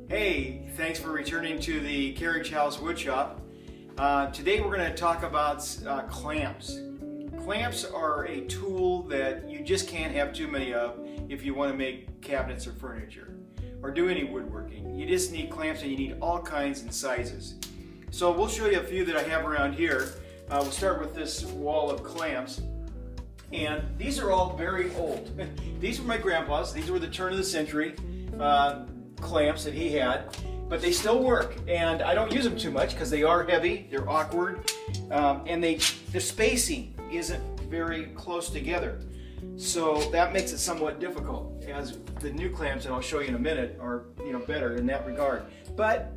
Hey, thanks for returning to the Carriage House Woodshop. Today we're going to talk about clamps. Clamps are a tool that you just can't have too many of if you want to make cabinets or furniture or do any woodworking. You just need clamps, and you need all kinds and sizes. So we'll show you a few that I have around here. We'll start with this wall of clamps. And these are all very old. These were my grandpa's. These were the turn of the century clamps that he had, but they still work, and I don't use them too much because they are heavy, they're awkward, and the spacing isn't very close together, so that makes it somewhat difficult, as the new clamps that I'll show you in a minute are better in that regard. But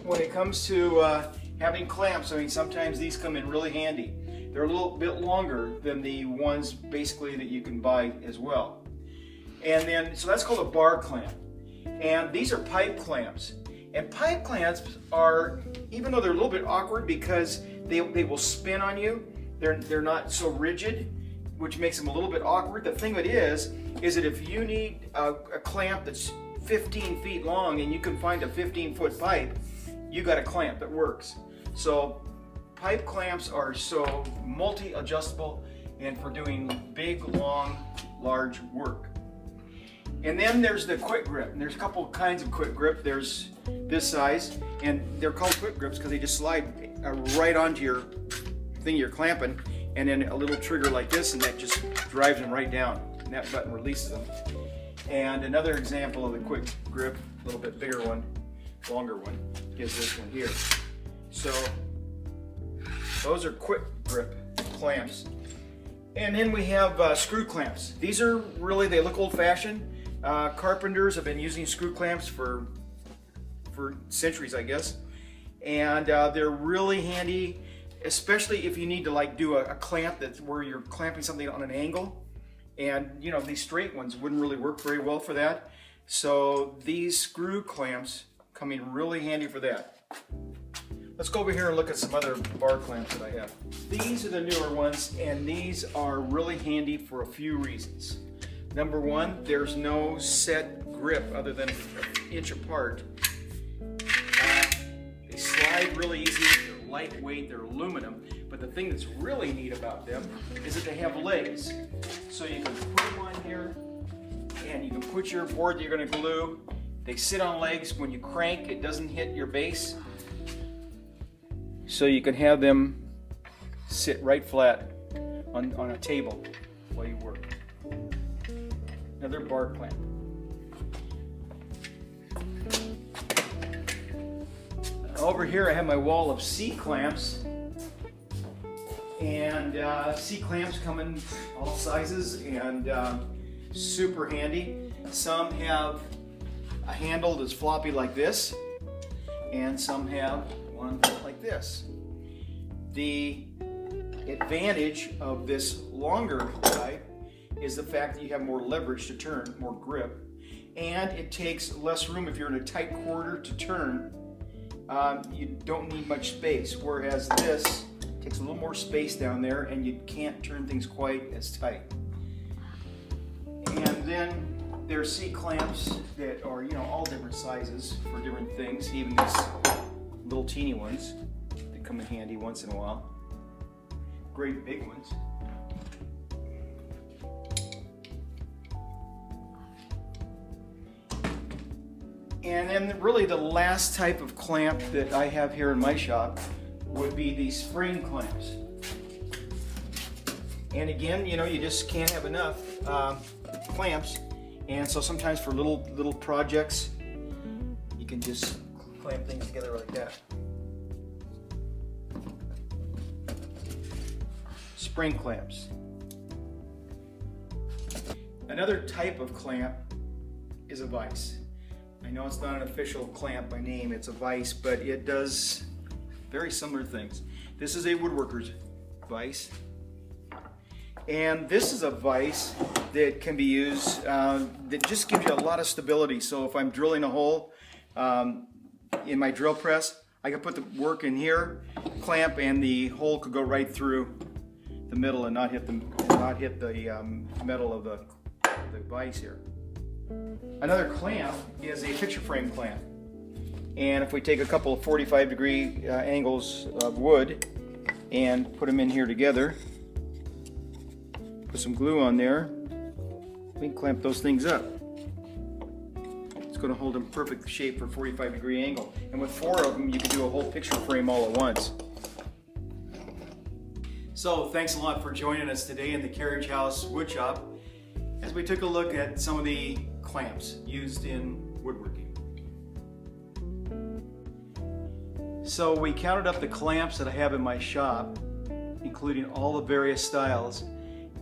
when it comes to having clamps, I mean, sometimes these come in really handy. They're a little bit longer than the ones basically that you can buy as well. And then, so that's called a bar clamp. And these are pipe clamps. And pipe clamps are, even though they're a little bit awkward because they will spin on you, they're not so rigid, which makes them a little bit awkward. The thing of it is that if you need a clamp that's 15 feet long and you can find a 15-foot pipe, you got a clamp that works. So pipe clamps are so multi-adjustable and for doing big, long, large work. And then there's the quick grip. And there's a couple kinds of quick grip. There's this size, and they're called quick grips because they just slide right onto your thing you're clamping, and then a little trigger like this, and that just drives them right down. And that button releases them. And another example of the quick grip, a little bit bigger one, longer one, is this one here. So those are quick grip clamps. And then we have screw clamps. These are really, they look old-fashioned. Carpenters have been using screw clamps for centuries, I guess, and they're really handy, especially if you need to do a clamp that's where you're clamping something on an angle, and these straight ones wouldn't really work very well for that. So these screw clamps come in really handy for that. Let's go over here and look at some other bar clamps that I have. These are the newer ones, and these are really handy for a few reasons. Number one, there's no set grip other than an inch apart. They slide really easy, they're lightweight, they're aluminum, but the thing that's really neat about them is that they have legs. So you can put them on here, and you can put your board that you're going to glue. They sit on legs. When you crank, it doesn't hit your base. So you can have them sit right flat on a table while you work. Another bar clamp. Over here I have my wall of C-clamps, and C-clamps come in all sizes and super handy. Some have a handle that's floppy like this, and some have one like this. The advantage of this longer type is the fact that you have more leverage to turn, more grip, and it takes less room if you're in a tight quarter to turn. You don't need much space, whereas this takes a little more space down there and you can't turn things quite as tight. And then there's C-clamps that are all different sizes for different things, even these little teeny ones that come in handy once in a while. Great big ones. And then really the last type of clamp that I have here in my shop would be these spring clamps. And again, you just can't have enough clamps. And so sometimes for little projects, you can just clamp things together like that. Spring clamps. Another type of clamp is a vise. I know it's not an official clamp by name, it's a vise, but it does very similar things. This is a woodworker's vise, and this is a vise that can be used, that just gives you a lot of stability. So if I'm drilling a hole in my drill press, I can put the work in here, clamp, and the hole could go right through the middle and not hit the metal of the vise here. Another clamp is a picture frame clamp. And if we take a couple of 45-degree angles of wood and put them in here together, put some glue on there, we can clamp those things up. It's going to hold in perfect shape for 45-degree angle. And with 4 of them, you can do a whole picture frame all at once. So thanks a lot for joining us today in the Carriage House Woodshop as we took a look at some of the clamps used in woodworking. So we counted up the clamps that I have in my shop, including all the various styles,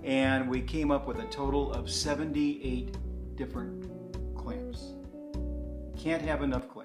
and we came up with a total of 78 different clamps. Can't have enough clamps.